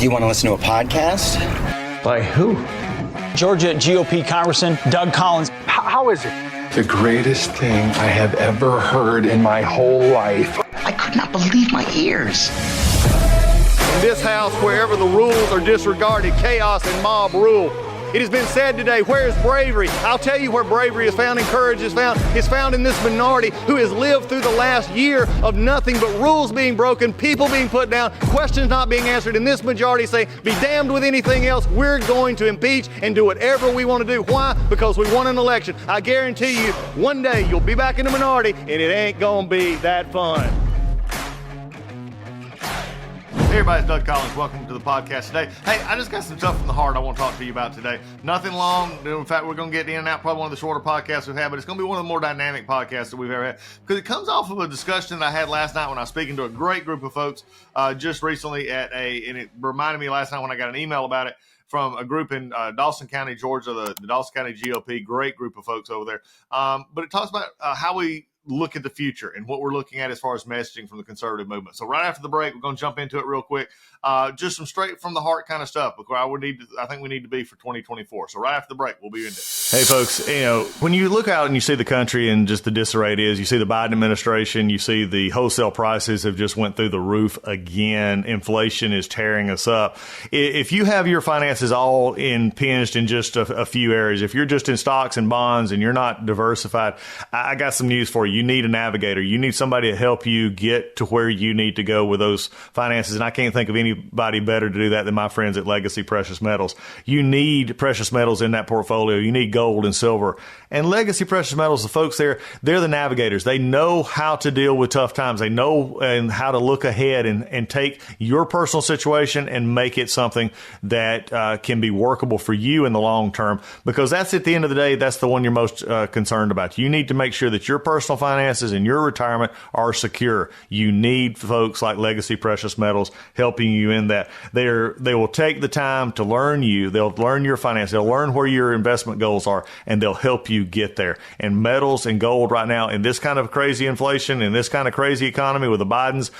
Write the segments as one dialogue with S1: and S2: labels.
S1: You want to listen to a podcast?
S2: By who?
S3: Georgia GOP Congressman Doug Collins.
S2: How is it?
S4: The greatest thing I have ever heard in my whole life.
S5: I could not believe my ears.
S6: In this house, wherever the rules are disregarded, chaos and mob rule. It has been said today, where is bravery? I'll tell you where bravery is found and courage is found. It's found in this minority who has lived through the last year of nothing but rules being broken, people being put down, questions not being answered. And this majority say, be damned with anything else. We're going to impeach and do whatever we want to do. Why? Because we won an election. I guarantee you, one day you'll be back in the minority and it ain't gonna be that fun. Hey everybody, it's Doug Collins. Welcome to the podcast today. Hey, I just got some stuff from the heart I want to talk to you about today. Nothing long. In fact, we're going to get in and out, probably one of the shorter podcasts we've had, but it's going to be one of the more dynamic podcasts that we've ever had because it comes off of a discussion that I had last night when I was speaking to a great group of folks just recently and it reminded me last night when I got an email about it from a group in Dawson County, Georgia, the Dawson County GOP, great group of folks over there. But it talks about how we look at the future and what we're looking at as far as messaging from the conservative movement. So right after the break, we're going to jump into it real quick. Just some straight from the heart kind of stuff because I think we need to be for 2024. So right after the break, we'll be into it. Hey folks, when you look out and you see the country and just the disarray it is, you see the Biden administration, you see the wholesale prices have just went through the roof again. Inflation is tearing us up. If you have your finances all impinged in just a few areas, if you're just in stocks and bonds and you're not diversified, I got some news for you. You need a navigator. You need somebody to help you get to where you need to go with those finances. And I can't think of anybody better to do that than my friends at Legacy Precious Metals. You need precious metals in that portfolio. You need gold and silver. And Legacy Precious Metals, the folks there, they're the navigators. They know how to deal with tough times. They know and how to look ahead and take your personal situation and make it something that can be workable for you in the long term. Because that's at the end of the day, that's the one you're most concerned about. You need to make sure that your personal finances and your retirement are secure. You need folks like Legacy Precious Metals helping you in that. They will take the time to learn you. They'll learn your finances. They'll learn where your investment goals are, and they'll help you get there. And metals and gold right now in this kind of crazy inflation, in this kind of crazy economy with the Biden's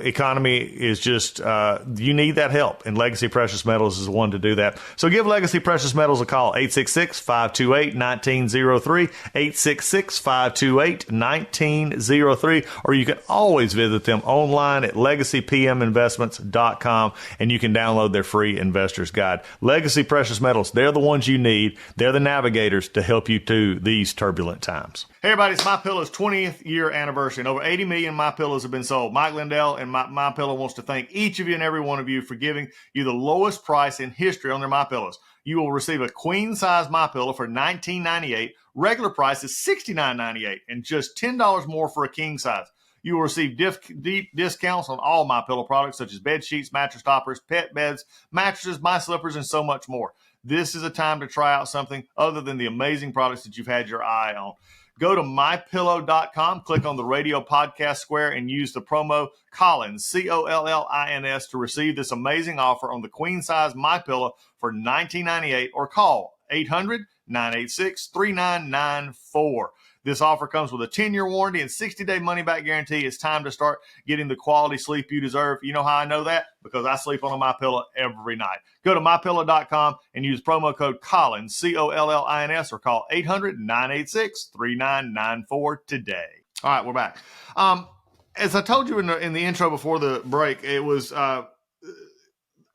S6: economy is just, you need that help. And Legacy Precious Metals is the one to do that. So give Legacy Precious Metals a call, 866-528-1903, 866-528-1903, or you can always visit them online at legacypminvestments.com, and you can download their free investor's guide. Legacy Precious Metals, they're the ones you need. They're the navigators to help you through these turbulent times. Hey everybody, it's MyPillow's 20th year anniversary, and over 80 million MyPillows have been sold. Mike Lindell and MyPillow wants to thank each of you and every one of you for giving you the lowest price in history on their MyPillows. You will receive a queen-size MyPillow for $19.98. Regular price is $69.98 and just $10 more for a king size. You will receive deep discounts on all MyPillow products such as bed sheets, mattress toppers, pet beds, mattresses, my slippers, and so much more. This is a time to try out something other than the amazing products that you've had your eye on. Go to mypillow.com, click on the radio podcast square, and use the promo Collins, Collins, to receive this amazing offer on the queen size MyPillow for $19.98 or call 800-986-3994. This offer comes with a 10-year warranty and 60-day money-back guarantee. It's time to start getting the quality sleep you deserve. You know how I know that? Because I sleep on a MyPillow every night. Go to mypillow.com and use promo code Collins, Collins, or call 800-986-3994 today. All right, we're back. As I told you in the intro before the break, it was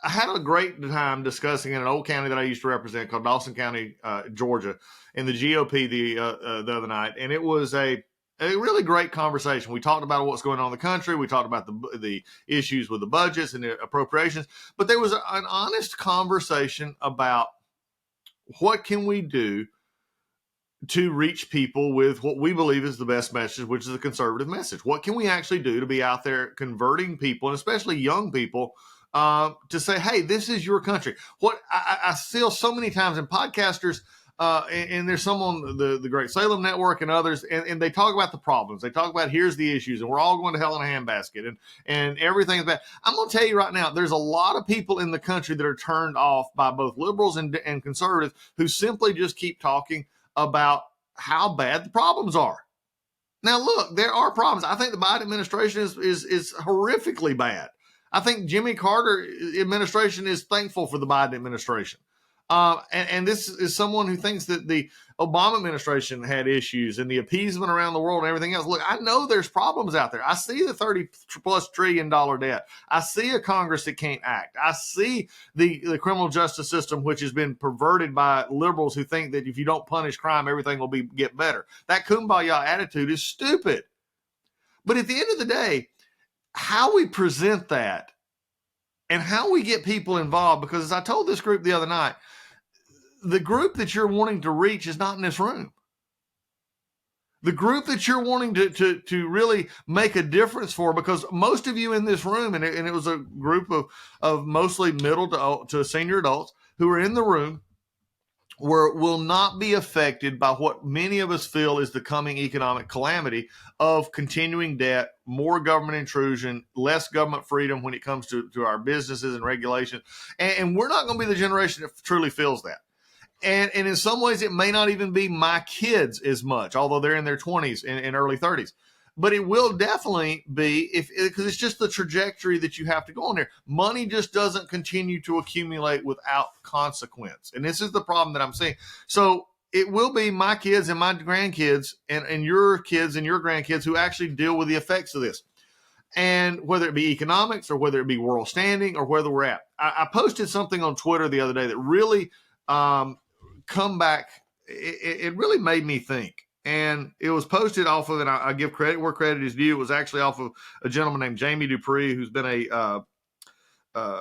S6: I had a great time discussing in an old county that I used to represent called Dawson County, Georgia, in the GOP the other night, and it was a really great conversation. We talked about what's going on in the country. We talked about the issues with the budgets and the appropriations, but there was an honest conversation about what can we do to reach people with what we believe is the best message, which is a conservative message. What can we actually do to be out there converting people, and especially young people, to say, hey, this is your country. What I feel so many times in podcasters, and there's some on the Great Salem Network and others, and they talk about the problems. They talk about here's the issues, and we're all going to hell in a handbasket, and everything's bad. I'm going to tell you right now, there's a lot of people in the country that are turned off by both liberals and conservatives who simply just keep talking about how bad the problems are. Now, look, there are problems. I think the Biden administration is horrifically bad. I think Jimmy Carter administration is thankful for the Biden administration. And this is someone who thinks that the Obama administration had issues and the appeasement around the world and everything else. Look, I know there's problems out there. I see the $30+ trillion debt. I see a Congress that can't act. I see the criminal justice system, which has been perverted by liberals who think that if you don't punish crime, everything will get better. That kumbaya attitude is stupid. But at the end of the day, how we present that and how we get people involved, because as I told this group the other night, the group that you're wanting to reach is not in this room. The group that you're wanting to really make a difference for, because most of you in this room, and it was a group of mostly middle to senior adults who are in the room, will not be affected by what many of us feel is the coming economic calamity of continuing debt, more government intrusion, less government freedom when it comes to our businesses and regulations. And we're not going to be the generation that truly feels that. And in some ways, it may not even be my kids as much, although they're in their 20s and early 30s. But it will definitely be, because it's just the trajectory that you have to go on there. Money just doesn't continue to accumulate without consequence. And this is the problem that I'm seeing. So it will be my kids and my grandkids and your kids and your grandkids who actually deal with the effects of this. And whether it be economics or whether it be world standing or whether we're at. I posted something on Twitter the other day that really come back. It really made me think. And it was posted off of, and I give credit where credit is due. It was actually off of a gentleman named Jamie Dupree, who's been a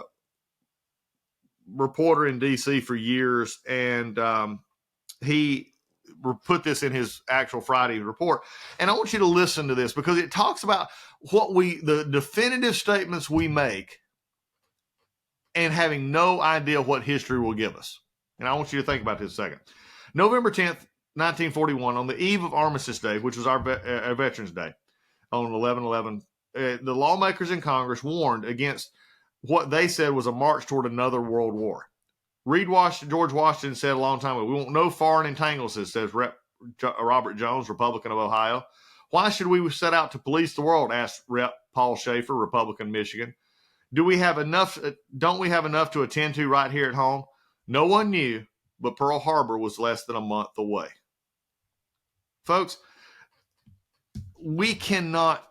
S6: reporter in D.C. for years. And he put this in his actual Friday report. And I want you to listen to this because it talks about the definitive statements we make and having no idea what history will give us. And I want you to think about this a second. November 10th, 1941, on the eve of Armistice Day, which was our Veterans Day, on 11/11, the lawmakers in Congress warned against what they said was a march toward another world war. George Washington said a long time ago, "We want no foreign entanglements," says Rep. Robert Jones, Republican of Ohio. "Why should we set out to police the world?" asked Rep. Paul Schaefer, Republican, Michigan. Don't we have enough to attend to right here at home? No one knew, but Pearl Harbor was less than a month away. Folks, we cannot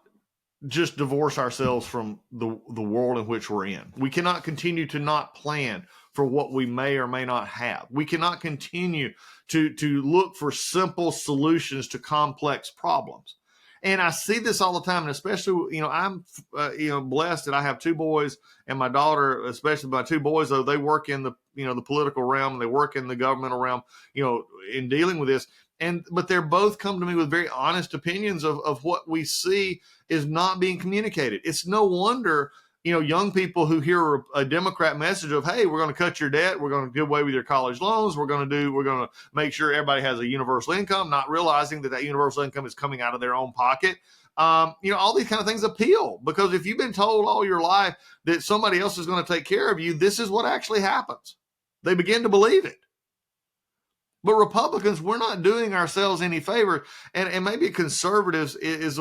S6: just divorce ourselves from the world in which we're in. We cannot continue to not plan for what we may or may not have. We cannot continue to look for simple solutions to complex problems. And I see this all the time, and especially, I'm, blessed that I have two boys, and my daughter, especially my two boys, though, they work in the political realm, they work in the governmental realm, in dealing with this. But they're both come to me with very honest opinions of what we see is not being communicated. It's no wonder, young people who hear a Democrat message of, hey, we're going to cut your debt, we're going to do away with your college loans, we're going to make sure everybody has a universal income, not realizing that universal income is coming out of their own pocket. All these kind of things appeal, because if you've been told all your life that somebody else is going to take care of you, this is what actually happens. They begin to believe it. But Republicans, we're not doing ourselves any favor, and maybe conservatives is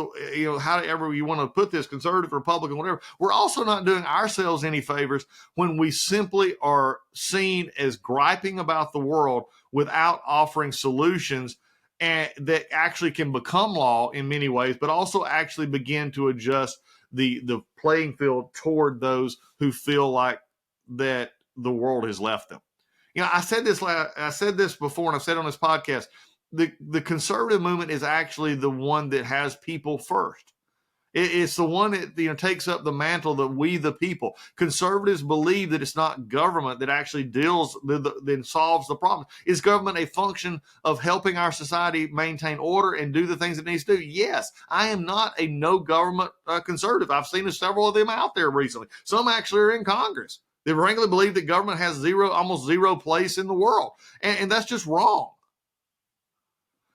S6: however you want to put this, conservative, Republican, whatever. We're also not doing ourselves any favors when we simply are seen as griping about the world without offering solutions and that actually can become law in many ways, but also actually begin to adjust the playing field toward those who feel like that the world has left them. I said this before, and I've said on this podcast, the conservative movement is actually the one that has people first. It's the one that takes up the mantle that we the people. Conservatives believe that it's not government that actually then solves the problem. Is government a function of helping our society maintain order and do the things it needs to do? Yes. I am not a no government conservative. I've seen several of them out there recently. Some actually are in Congress. They frankly believe that government has almost zero place in the world. And that's just wrong.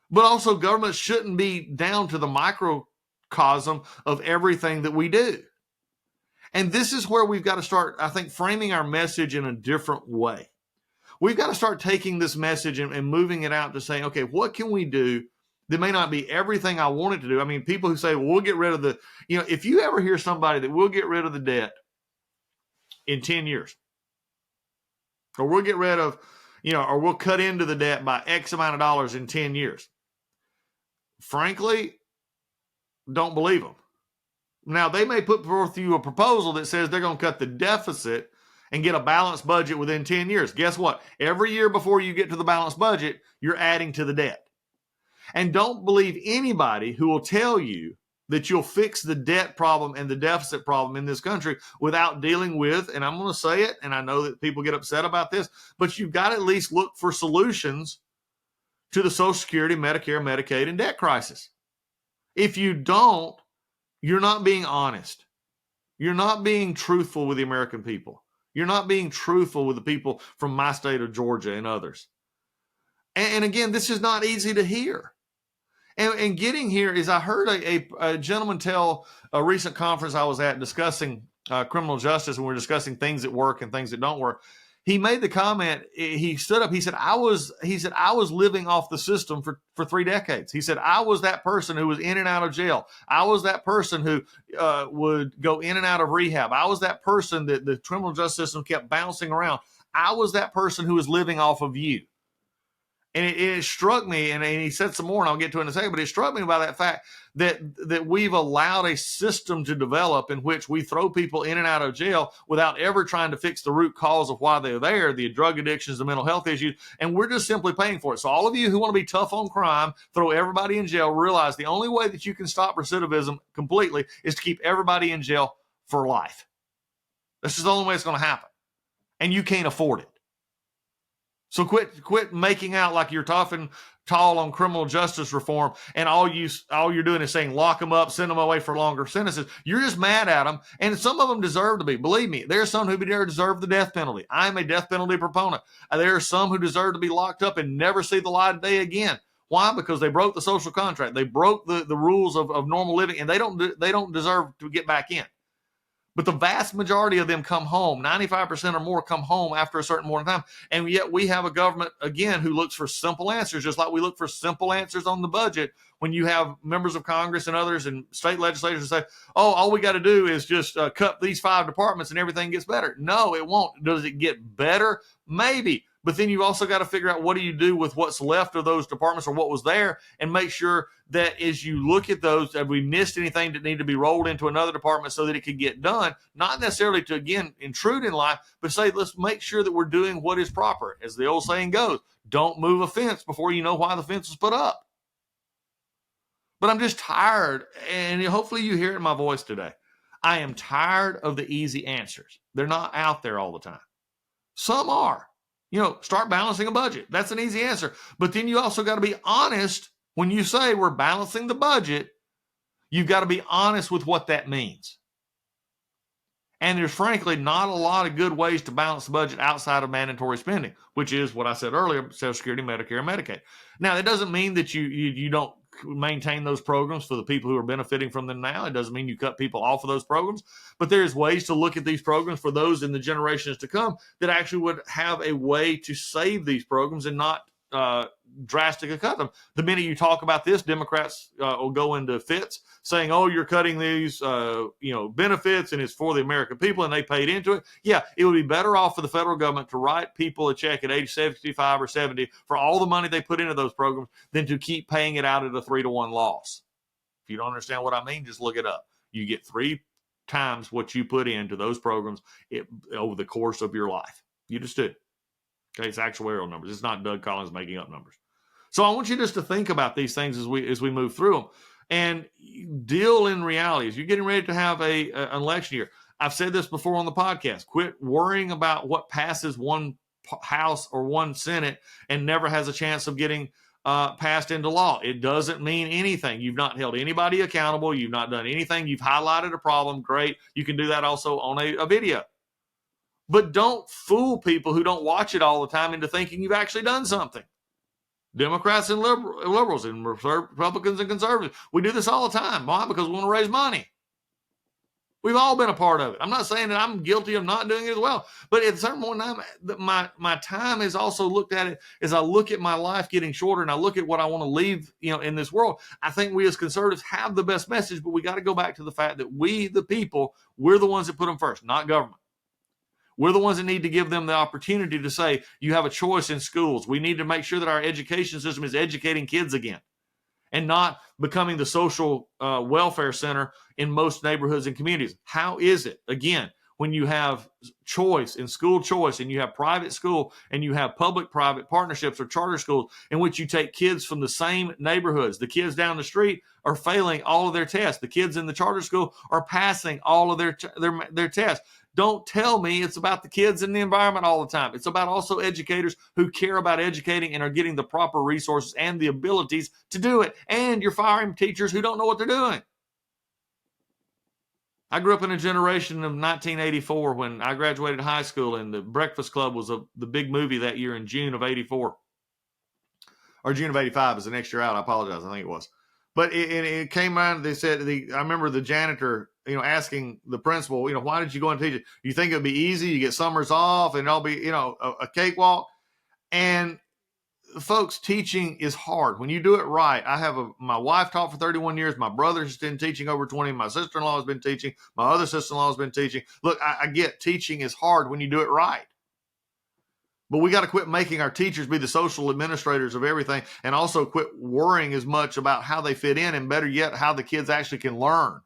S6: But also government shouldn't be down to the microcosm of everything that we do. And this is where we've got to start, I think, framing our message in a different way. We've got to start taking this message and moving it out to saying, okay, what can we do that may not be everything I want it to do? I mean, people who say, well, we'll get rid of if you ever hear somebody that will get rid of the debt, in 10 years. Or we'll get rid of, or we'll cut into the debt by X amount of dollars in 10 years. Frankly, don't believe them. Now, they may put forth you a proposal that says they're going to cut the deficit and get a balanced budget within 10 years. Guess what? Every year before you get to the balanced budget, you're adding to the debt. And don't believe anybody who will tell you that you'll fix the debt problem and the deficit problem in this country without dealing with, and I'm going to say it, and I know that people get upset about this, but you've got to at least look for solutions to the Social Security, Medicare, Medicaid, and debt crisis. If you don't, you're not being honest. You're not being truthful with the American people. You're not being truthful with the people from my state of Georgia and others. And again, this is not easy to hear. And getting here is, I heard a gentleman tell a recent conference I was at discussing criminal justice, and we're discussing things that work and things that don't work. He made the comment, he stood up, he said, I was living off the system for 3 decades. He said, I was that person who was in and out of jail. I was that person who would go in and out of rehab. I was that person that the criminal justice system kept bouncing around. I was that person who was living off of you. And it struck me, and he said some more, and I'll get to it in a second, but it struck me by that fact that we've allowed a system to develop in which we throw people in and out of jail without ever trying to fix the root cause of why they're there, the drug addictions, the mental health issues, and we're just simply paying for it. So all of you who want to be tough on crime, throw everybody in jail, realize the only way that you can stop recidivism completely is to keep everybody in jail for life. This is the only way it's going to happen, and you can't afford it. So quit making out like you're tough and tall on criminal justice reform, and all you're doing is saying lock them up, send them away for longer sentences. You're just mad at them, and some of them deserve to be. Believe me, there are some who deserve the death penalty. I'm a death penalty proponent. There are some who deserve to be locked up and never see the light of day again. Why? Because they broke the social contract. They broke the rules of normal living, and they don't deserve to get back in. But the vast majority of them come home. 95% or more come home after a certain amount of time. And yet we have a government, again, who looks for simple answers, just like we look for simple answers on the budget when you have members of Congress and others and state legislators say, oh, all we got to do is just cut these 5 departments and everything gets better. No, it won't. Does it get better? Maybe. But then you've also got to figure out, what do you do with what's left of those departments or what was there, and make sure that as you look at those, have we missed anything that needed to be rolled into another department so that it could get done? Not necessarily to, again, intrude in life, but say, let's make sure that we're doing what is proper. As the old saying goes, don't move a fence before you know why the fence was put up. But I'm just tired, and hopefully you hear it in my voice today. I am tired of the easy answers. They're not out there all the time. Some are. Start balancing a budget. That's an easy answer. But then you also got to be honest when you say we're balancing the budget. You've got to be honest with what that means. And there's frankly not a lot of good ways to balance the budget outside of mandatory spending, which is what I said earlier, Social Security, Medicare, and Medicaid. Now, that doesn't mean that you don't maintain those programs for the people who are benefiting from them now. It doesn't mean you cut people off of those programs, but there's ways to look at these programs for those in the generations to come that actually would have a way to save these programs and not drastically cut them. The minute you talk about this, Democrats will go into fits saying, oh, you're cutting these benefits and it's for the American people and they paid into it. Yeah, it would be better off for the federal government to write people a check at age 65 or 70 for all the money they put into those programs than to keep paying it out at a 3-to-1 loss. If you don't understand what I mean, just look it up. You get 3 times what you put into those programs over the course of your life. You just do. Okay, it's actuarial numbers. It's not Doug Collins making up numbers. So I want you just to think about these things as we move through them and deal in reality. As you're getting ready to have an election year, I've said this before on the podcast. Quit worrying about what passes one House or one Senate and never has a chance of getting passed into law. It doesn't mean anything. You've not held anybody accountable. You've not done anything. You've highlighted a problem. Great. You can do that also on a video. But don't fool people who don't watch it all the time into thinking you've actually done something. Democrats and liberals and Republicans and conservatives, we do this all the time. Why? Because we want to raise money. We've all been a part of it. I'm not saying that I'm guilty of not doing it as well. But at a certain point in time, my time is also looked at it as I look at my life getting shorter and I look at what I want to leave in this world. I think we as conservatives have the best message, but we got to go back to the fact that we, the people, we're the ones that put them first, not government. We're the ones that need to give them the opportunity to say, you have a choice in schools. We need to make sure that our education system is educating kids again and not becoming the social welfare center in most neighborhoods and communities. How is it, again, when you have choice in school choice and you have private school and you have public-private partnerships or charter schools in which you take kids from the same neighborhoods, the kids down the street are failing all of their tests. The kids in the charter school are passing all of their tests. Don't tell me it's about the kids and the environment all the time. It's about also educators who care about educating and are getting the proper resources and the abilities to do it. And you're firing teachers who don't know what they're doing. I grew up in a generation of 1984 when I graduated high school, and The Breakfast Club was the big movie that year in June of 84. Or June of 85 is the next year out. I apologize. I think it was. But it came around, they said, I remember the janitor, asking the principal, why did you go and teach it? You think it would be easy? You get summers off and it'll be, a cakewalk. And folks, teaching is hard. When you do it right, my wife taught for 31 years. My brother's been teaching over 20. My sister-in-law has been teaching. My other sister-in-law has been teaching. Look, I get teaching is hard when you do it right. But we got to quit making our teachers be the social administrators of everything, and also quit worrying as much about how they fit in, and better yet, how the kids actually can learn.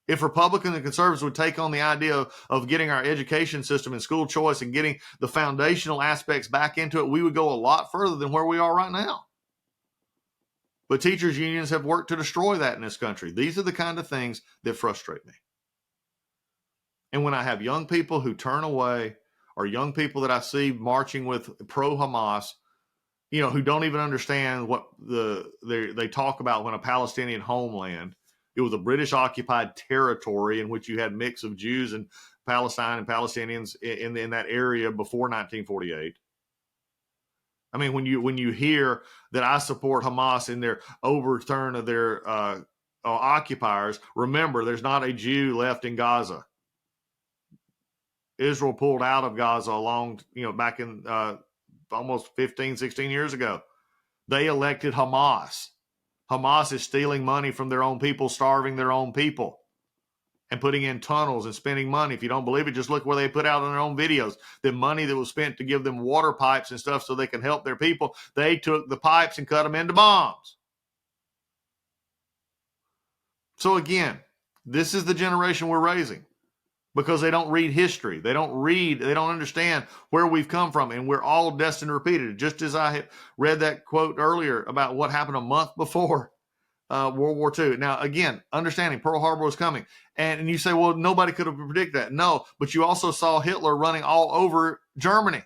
S6: If Republicans and conservatives would take on the idea of getting our education system and school choice and getting the foundational aspects back into it, we would go a lot further than where we are right now. But teachers' unions have worked to destroy that in this country. These are the kind of things that frustrate me. And when I have young people who turn away, or young people that I see marching with pro-Hamas, who don't even understand what they talk about when a Palestinian homeland. It was a British-occupied territory in which you had a mix of Jews and Palestine and Palestinians in that area before 1948. I mean, when you hear that I support Hamas in their overturn of their occupiers, remember, there's not a Jew left in Gaza. Israel pulled out of Gaza back in almost 15, 16 years ago. They elected Hamas. Hamas is stealing money from their own people, starving their own people, and putting in tunnels and spending money. If you don't believe it, just look where they put out on their own videos. The money that was spent to give them water pipes and stuff so they can help their people, they took the pipes and cut them into bombs. So again, this is the generation we're raising. Because they don't read history. They don't understand where we've come from, and we're all destined to repeat it. Just as I had read that quote earlier about what happened a month before World War II. Now, again, understanding Pearl Harbor was coming. And you say, well, nobody could have predicted that. No, but you also saw Hitler running all over Germany.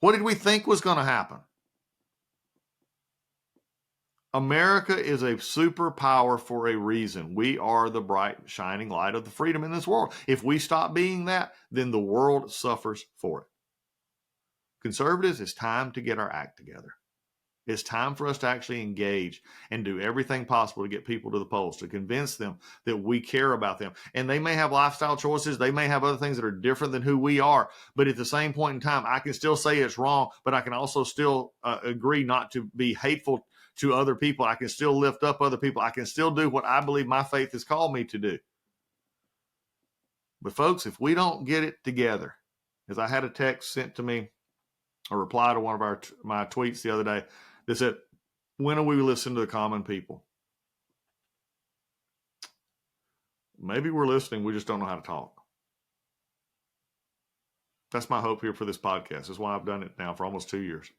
S6: What did we think was going to happen? America is a superpower for a reason. We are the bright, shining light of the freedom in this world. If we stop being that, then the world suffers for it. Conservatives, it's time to get our act together. It's time for us to actually engage and do everything possible to get people to the polls, to convince them that we care about them. And they may have lifestyle choices. They may have other things that are different than who we are. But at the same point in time, I can still say it's wrong, but I can also still agree not to be hateful to other people. I can still lift up other people. I can still do what I believe my faith has called me to do. But folks, if we don't get it together, as I had a text sent to me, a reply to one of my tweets the other day that said, when are we listening to the common people? Maybe we're listening, we just don't know how to talk. That's my hope here for this podcast. That's why I've done it now for almost 2 years.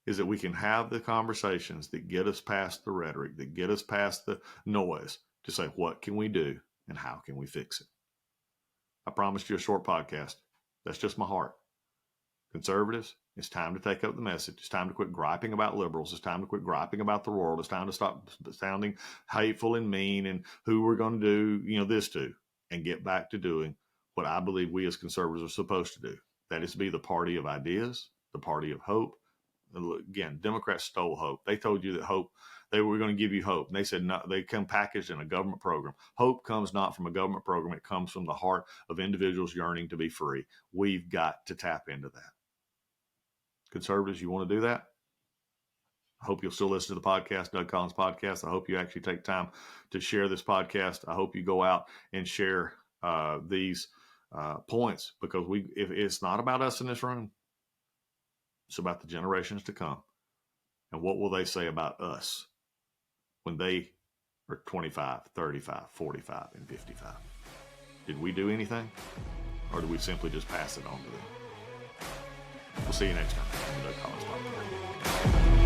S6: Is that we can have the conversations that get us past the rhetoric, that get us past the noise, to say, what can we do and how can we fix it? I promised you a short podcast. That's just my heart. Conservatives, it's time to take up the message. It's time to quit griping about liberals. It's time to quit griping about the world. It's time to stop sounding hateful and mean and who we're going to do, this to, and get back to doing what I believe we as conservatives are supposed to do. That is to be the party of ideas, the party of hope. Again, Democrats stole hope. They told you that hope, they were going to give you hope. And they said, no, they come packaged in a government program. Hope comes not from a government program. It comes from the heart of individuals yearning to be free. We've got to tap into that. Conservatives, you want to do that? I hope you'll still listen to the podcast, Doug Collins Podcast. I hope you actually take time to share this podcast. I hope you go out and share these points, because if it's not about us in this room, it's about the generations to come. And what will they say about us when they are 25, 35, 45, and 55? Did we do anything? Or do we simply just pass it on to them? We'll see you next time on the Doug Collins Podcast.